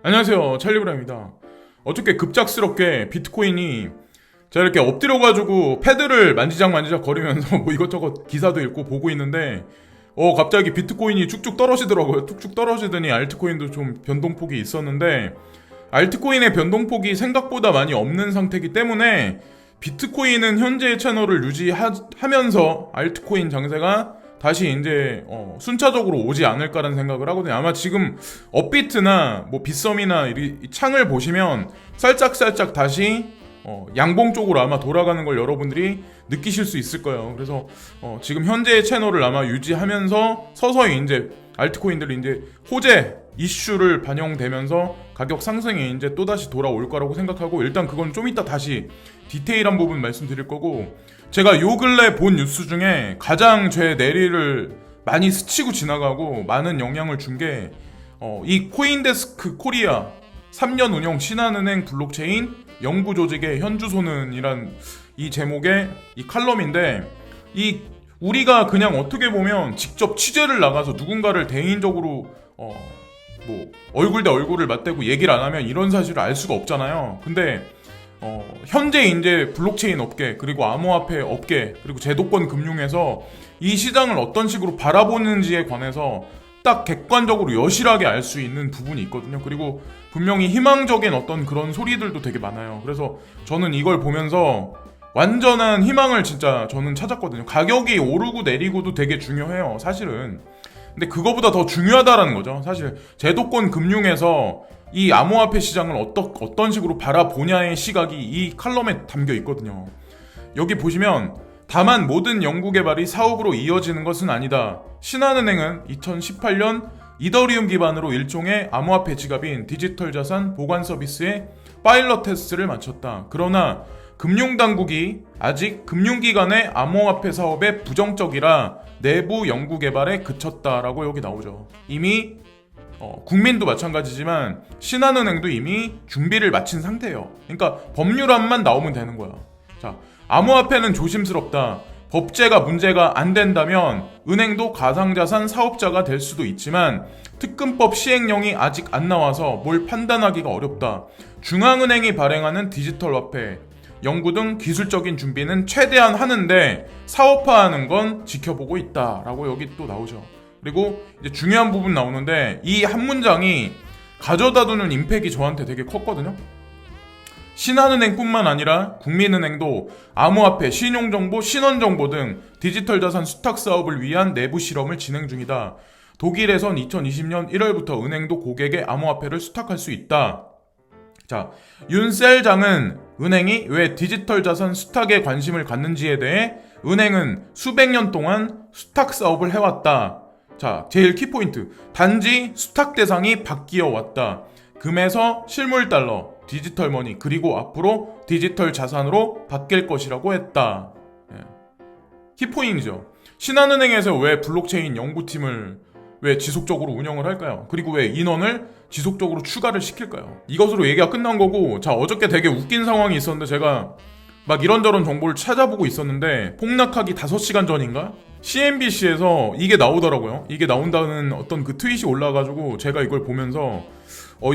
안녕하세요, 찰리브라입니다. 어저께 급작스럽게 비트코인이 제가 이렇게 엎드려가지고 패드를 만지작 거리면서 뭐 이것저것 기사도 읽고 보고 있는데 갑자기 비트코인이 쭉쭉 떨어지더라고요. 툭쭉 떨어지더니 알트코인도 좀 변동폭이 있었는데 알트코인의 변동폭이 생각보다 많이 없는 상태이기 때문에 비트코인은 현재의 채널을 유지하면서 알트코인 장세가 다시 이제 순차적으로 오지 않을까라는 생각을 하거든요. 아마 지금 업비트나 뭐 빗썸이나 이 창을 보시면 살짝 다시 양봉 쪽으로 아마 돌아가는 걸 여러분들이 느끼실 수 있을 거예요. 그래서 지금 현재의 채널을 아마 유지하면서 서서히 이제 알트코인들이 이제 호재 이슈를 반영되면서 가격 상승이 이제 또다시 돌아올 거라고 생각하고, 일단 그건 좀 이따 다시 디테일한 부분 말씀드릴 거고, 제가 요 근래 본 뉴스 중에 가장 제 내리를 많이 스치고 지나가고 많은 영향을 준 게 이 코인데스크 코리아 3년 운영 신한은행 블록체인 연구 조직의 현주소는 이란 이 제목의 이 칼럼인데, 이 우리가 그냥 어떻게 보면 직접 취재를 나가서 누군가를 대인적으로 뭐 얼굴 대 얼굴을 맞대고 얘기를 안 하면 이런 사실을 알 수가 없잖아요. 근데 현재 이제 블록체인 업계, 그리고 암호화폐 업계, 그리고 제도권 금융에서 이 시장을 어떤 식으로 바라보는지에 관해서 딱 객관적으로 여실하게 알 수 있는 부분이 있거든요. 그리고 분명히 희망적인 어떤 그런 소리들도 되게 많아요. 그래서 저는 이걸 보면서 완전한 희망을 진짜 저는 찾았거든요. 가격이 오르고 내리고도 되게 중요해요, 사실은. 근데 그거보다 더 중요하다라는 거죠. 사실 제도권 금융에서 이 암호화폐 시장을 어떤 식으로 바라보냐의 시각이 이 칼럼에 담겨 있거든요. 여기 보시면, 다만 모든 연구개발이 사업으로 이어지는 것은 아니다. 신한은행은 2018년 이더리움 기반으로 일종의 암호화폐 지갑인 디지털 자산 보관 서비스의 파일럿 테스트를 마쳤다. 그러나 금융당국이 아직 금융기관의 암호화폐 사업에 부정적이라 내부 연구개발에 그쳤다라고 여기 나오죠. 이미 국민도 마찬가지지만 신한은행도 이미 준비를 마친 상태예요. 그러니까 법률안만 나오면 되는 거야. 자, 암호화폐는 조심스럽다. 법제가 문제가 안 된다면 은행도 가상자산 사업자가 될 수도 있지만 특근법 시행령이 아직 안 나와서 뭘 판단하기가 어렵다. 중앙은행이 발행하는 디지털 화폐 연구 등 기술적인 준비는 최대한 하는데 사업화하는 건 지켜보고 있다라고 여기 또 나오죠. 그리고 이제 중요한 부분 나오는데, 이 한 문장이 가져다 두는 임팩이 저한테 되게 컸거든요. 신한은행뿐만 아니라 국민은행도 암호화폐, 신용정보, 신원정보 등 디지털 자산 수탁 사업을 위한 내부 실험을 진행 중이다. 독일에선 2020년 1월부터 은행도 고객의 암호화폐를 수탁할 수 있다. 자, 윤셀장은 은행이 왜 디지털 자산 수탁에 관심을 갖는지에 대해 은행은 수백 년 동안 수탁 사업을 해왔다. 자, 제일 키포인트. 단지 수탁 대상이 바뀌어 왔다. 금에서 실물 달러, 디지털 머니, 그리고 앞으로 디지털 자산으로 바뀔 것이라고 했다. 키포인트죠. 신한은행에서 왜 블록체인 연구팀을 왜 지속적으로 운영을 할까요? 그리고 왜 인원을 지속적으로 추가를 시킬까요? 이것으로 얘기가 끝난 거고, 자, 어저께 되게 웃긴 상황이 있었는데 제가 막 이런저런 정보를 찾아보고 있었는데 폭락하기 5시간 전인가? CNBC에서 이게 나오더라고요. 이게 나온다는 어떤 그 트윗이 올라와가지고 제가 이걸 보면서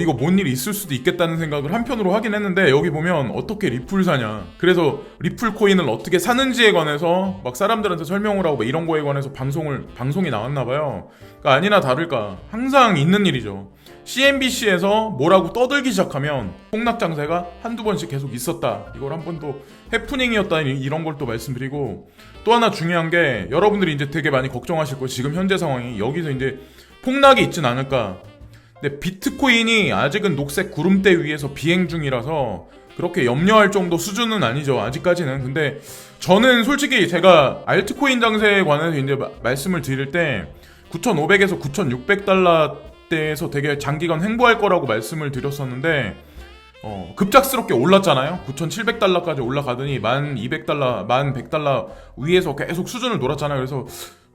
이거 뭔 일이 있을 수도 있겠다는 생각을 한편으로 하긴 했는데, 여기 보면 어떻게 리플 사냐, 그래서 리플 코인을 어떻게 사는지에 관해서 막 사람들한테 설명을 하고 막 이런 거에 관해서 방송이 나왔나봐요. 그러니까 아니나 다를까 항상 있는 일이죠. CNBC에서 뭐라고 떠들기 시작하면 폭락 장세가 한두 번씩 계속 있었다. 이걸 한 번 또 해프닝이었다, 이런 걸 또 말씀드리고, 또 하나 중요한 게, 여러분들이 이제 되게 많이 걱정하실 거예요. 지금 현재 상황이 여기서 이제 폭락이 있진 않을까. 근데 비트코인이 아직은 녹색 구름대 위에서 비행 중이라서 그렇게 염려할 정도 수준은 아니죠, 아직까지는. 근데 저는 솔직히 제가 알트코인 장세에 관해서 이제 말씀을 드릴 때 9,500에서 9,600달러대에서 되게 장기간 횡보할 거라고 말씀을 드렸었는데, 급작스럽게 올랐잖아요. 9,700달러까지 올라가더니 1,200달러, 1,100달러 위에서 계속 수준을 놀았잖아요. 그래서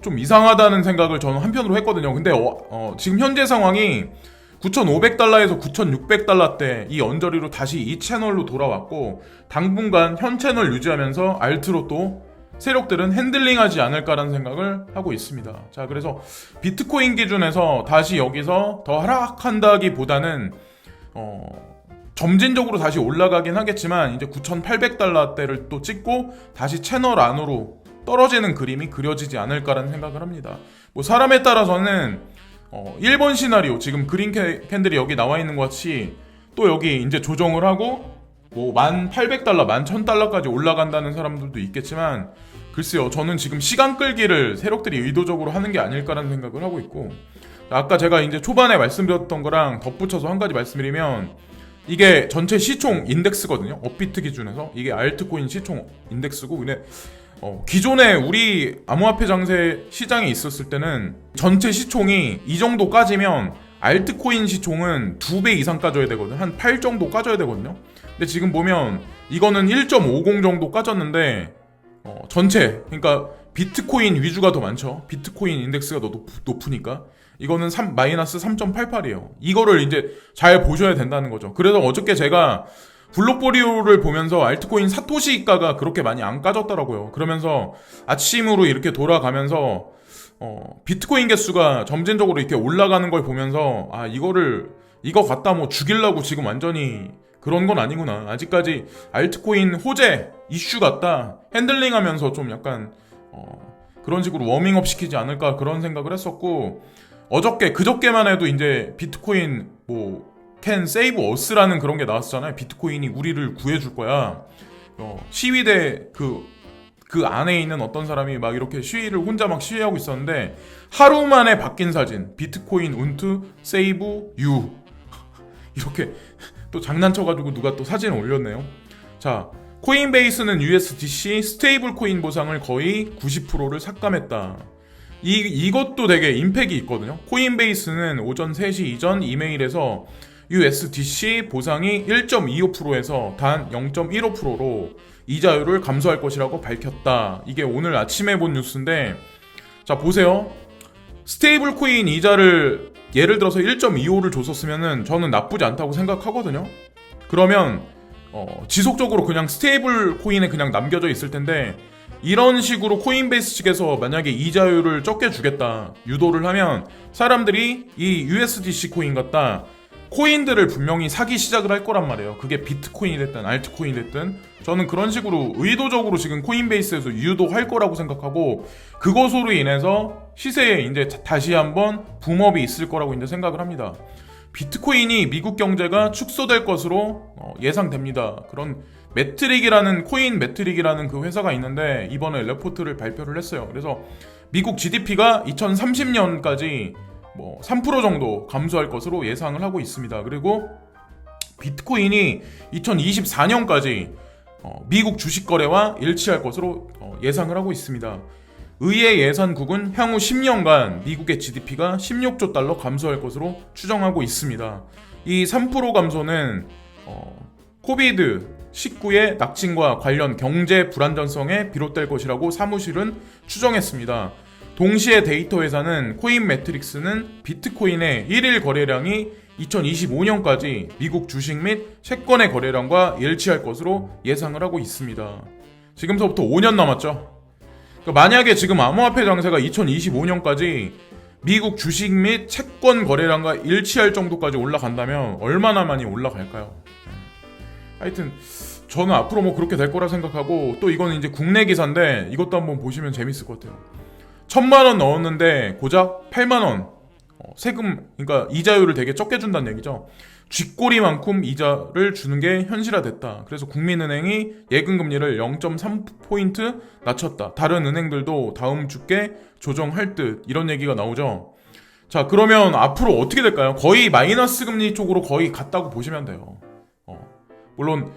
좀 이상하다는 생각을 저는 한편으로 했거든요. 근데 지금 현재 상황이 9,500달러에서 9,600달러대 이 언저리로 다시 이 채널로 돌아왔고, 당분간 현 채널 유지하면서 알트로 또 세력들은 핸들링하지 않을까라는 생각을 하고 있습니다. 자, 그래서 비트코인 기준에서 다시 여기서 더 하락한다기보다는 점진적으로 다시 올라가긴 하겠지만 이제 9,800달러대를 또 찍고 다시 채널 안으로 떨어지는 그림이 그려지지 않을까라는 생각을 합니다. 뭐 사람에 따라서는 1번 시나리오 지금 그린 캔들이 여기 나와 있는 것 같이 또 여기 이제 조정을 하고 뭐 1,800달러, 11,000달러까지 올라간다는 사람들도 있겠지만 글쎄요, 저는 지금 시간 끌기를 세력들이 의도적으로 하는 게 아닐까라는 생각을 하고 있고, 아까 제가 이제 초반에 말씀드렸던 거랑 덧붙여서 한 가지 말씀드리면 이게 전체 시총 인덱스거든요. 업비트 기준에서 이게 알트코인 시총 인덱스고, 근데 기존에 우리 암호화폐 장세 시장에 있었을 때는 전체 시총이 이 정도 까지면 알트코인 시총은 2배 이상 까져야 되거든요. 한 8 정도 까져야 되거든요. 근데 지금 보면 이거는 1.50 정도 까졌는데 전체, 그러니까 비트코인 위주가 더 많죠. 비트코인 인덱스가 더 높으니까 이거는 마이너스 3.88이에요. 이거를 이제 잘 보셔야 된다는 거죠. 그래서 어저께 제가 블록보리오를 보면서 알트코인 사토시가가 그렇게 많이 안 까졌더라고요. 그러면서 아침으로 이렇게 돌아가면서 비트코인 개수가 점진적으로 이렇게 올라가는 걸 보면서 이거 갖다 뭐 죽이려고 지금 완전히 그런 건 아니구나. 아직까지 알트코인 호재 이슈 같다 핸들링하면서 좀 약간 그런 식으로 워밍업 시키지 않을까 그런 생각을 했었고, 그저께만 해도 이제 비트코인 can save us라는 그런 게 나왔었잖아요. 비트코인이 우리를 구해줄 거야. 시위대 그 안에 있는 어떤 사람이 막 이렇게 시위를 혼자 막 시위하고 있었는데 하루 만에 바뀐 사진, 비트코인 운트 세이브 유 이렇게 또 장난쳐가지고 누가 또 사진을 올렸네요. 자, 코인베이스는 USDC 스테이블 코인 보상을 거의 90%를 삭감했다. 이것도 되게 임팩이 있거든요. 코인베이스는 오전 3시 이전 이메일에서 USDC 보상이 1.25%에서 단 0.15%로 이자율을 감소할 것이라고 밝혔다. 이게 오늘 아침에 본 뉴스인데, 자 보세요. 스테이블 코인 이자를 예를 들어서 1.25를 줬었으면은 저는 나쁘지 않다고 생각하거든요. 그러면 지속적으로 그냥 스테이블 코인에 그냥 남겨져 있을 텐데, 이런 식으로 코인베이스 측에서 만약에 이자율을 적게 주겠다 유도를 하면 사람들이 이 USDC 코인 같다 코인들을 분명히 사기 시작을 할 거란 말이에요. 그게 비트코인이 됐든 알트코인이 됐든 저는 그런 식으로 의도적으로 지금 코인베이스에서 유도할 거라고 생각하고, 그것으로 인해서 시세에 이제 다시 한번 붐업이 있을 거라고 이제 생각을 합니다. 비트코인이 미국 경제가 축소될 것으로 예상됩니다. 그런 코인 매트릭이라는 그 회사가 있는데 이번에 레포트를 발표를 했어요. 그래서 미국 GDP가 2030년까지 3% 정도 감소할 것으로 예상을 하고 있습니다. 그리고 비트코인이 2024년까지 미국 주식 거래와 일치할 것으로 예상을 하고 있습니다. 의회 예산국은 향후 10년간 미국의 GDP가 16조 달러 감소할 것으로 추정하고 있습니다. 이 3% 감소는 코비드-19의 낙진과 관련 경제 불안정성에 비롯될 것이라고 사무실은 추정했습니다. 동시에 데이터 회사는 코인 매트릭스는 비트코인의 1일 거래량이 2025년까지 미국 주식 및 채권의 거래량과 일치할 것으로 예상을 하고 있습니다. 지금서부터 5년 남았죠. 그러니까 만약에 지금 암호화폐 장세가 2025년까지 미국 주식 및 채권 거래량과 일치할 정도까지 올라간다면 얼마나 많이 올라갈까요? 하여튼 저는 앞으로 그렇게 될 거라 생각하고, 또 이거는 이제 국내 기사인데 이것도 한번 보시면 재밌을 것 같아요. 1,000만원 넣었는데 고작 8만원 세금, 그러니까 이자율을 되게 적게 준다는 얘기죠. 쥐꼬리만큼 이자를 주는 게 현실화됐다. 그래서 국민은행이 예금금리를 0.3포인트 낮췄다. 다른 은행들도 다음 주께 조정할 듯, 이런 얘기가 나오죠. 자, 그러면 앞으로 어떻게 될까요? 거의 마이너스 금리 쪽으로 거의 갔다고 보시면 돼요. 물론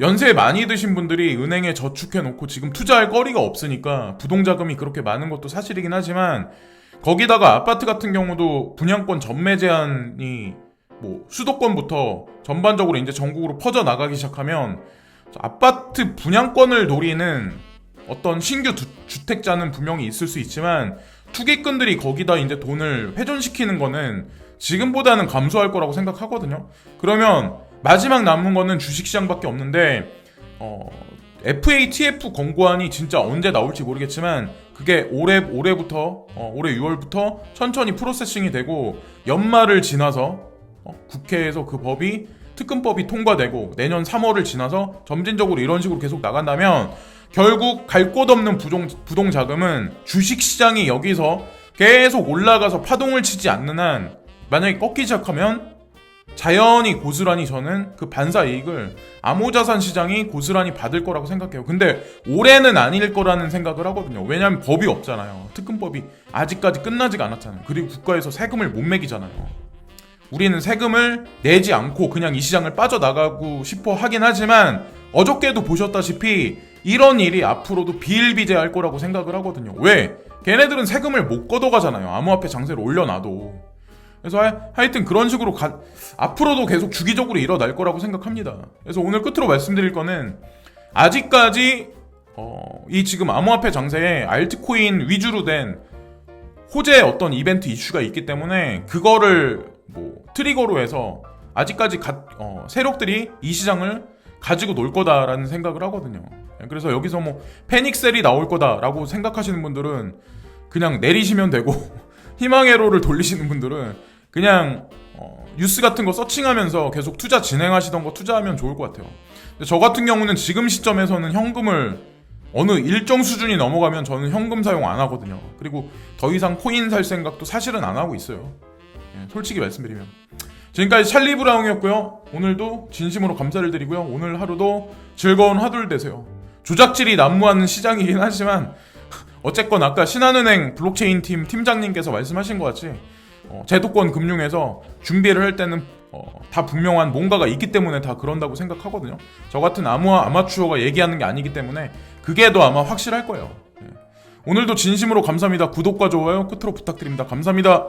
연세 많이 드신 분들이 은행에 저축해놓고 지금 투자할 거리가 없으니까 부동자금이 그렇게 많은 것도 사실이긴 하지만, 거기다가 아파트 같은 경우도 분양권 전매 제한이 수도권부터 전반적으로 이제 전국으로 퍼져 나가기 시작하면 아파트 분양권을 노리는 어떤 신규 주택자는 분명히 있을 수 있지만, 투기꾼들이 거기다 이제 돈을 회전시키는 거는 지금보다는 감소할 거라고 생각하거든요. 그러면 마지막 남은 거는 주식시장밖에 없는데, FATF 권고안이 진짜 언제 나올지 모르겠지만 그게 올해 6월부터 천천히 프로세싱이 되고 연말을 지나서 국회에서 그 법이 특검법이 통과되고 내년 3월을 지나서 점진적으로 이런 식으로 계속 나간다면 결국 갈 곳 없는 부동 자금은 주식시장이 여기서 계속 올라가서 파동을 치지 않는 한 만약에 꺾이기 시작하면 자연히 고스란히 저는 그 반사 이익을 암호자산 시장이 고스란히 받을 거라고 생각해요. 근데 올해는 아닐 거라는 생각을 하거든요. 왜냐하면 법이 없잖아요. 특검법이 아직까지 끝나지가 않았잖아요. 그리고 국가에서 세금을 못 매기잖아요. 우리는 세금을 내지 않고 그냥 이 시장을 빠져나가고 싶어 하긴 하지만 어저께도 보셨다시피 이런 일이 앞으로도 비일비재할 거라고 생각을 하거든요. 왜? 걔네들은 세금을 못 걷어가잖아요. 암호화폐 장세를 올려놔도. 그래서 하여튼 그런 식으로 앞으로도 계속 주기적으로 일어날 거라고 생각합니다. 그래서 오늘 끝으로 말씀드릴 거는 아직까지 이 지금 암호화폐 장세에 알트코인 위주로 된 호재 어떤 이벤트 이슈가 있기 때문에 그거를 트리거로 해서 아직까지 세력들이 이 시장을 가지고 놀 거다라는 생각을 하거든요. 그래서 여기서 패닉셀이 나올 거다라고 생각하시는 분들은 그냥 내리시면 되고 희망의 회로를 돌리시는 분들은 그냥 뉴스 같은 거 서칭하면서 계속 투자 진행하시던 거 투자하면 좋을 것 같아요. 근데 저 같은 경우는 지금 시점에서는 현금을 어느 일정 수준이 넘어가면 저는 현금 사용 안 하거든요. 그리고 더 이상 코인 살 생각도 사실은 안 하고 있어요. 솔직히 말씀드리면. 지금까지 찰리 브라운이었고요. 오늘도 진심으로 감사를 드리고요. 오늘 하루도 즐거운 하루 되세요. 조작질이 난무하는 시장이긴 하지만 어쨌건 아까 신한은행 블록체인 팀 팀장님께서 말씀하신 것 같이 제도권 금융에서 준비를 할 때는 다 분명한 뭔가가 있기 때문에 다 그런다고 생각하거든요. 저 같은 아마추어가 얘기하는 게 아니기 때문에 그게 더 아마 확실할 거예요. 오늘도 진심으로 감사합니다. 구독과 좋아요 끝으로 부탁드립니다. 감사합니다.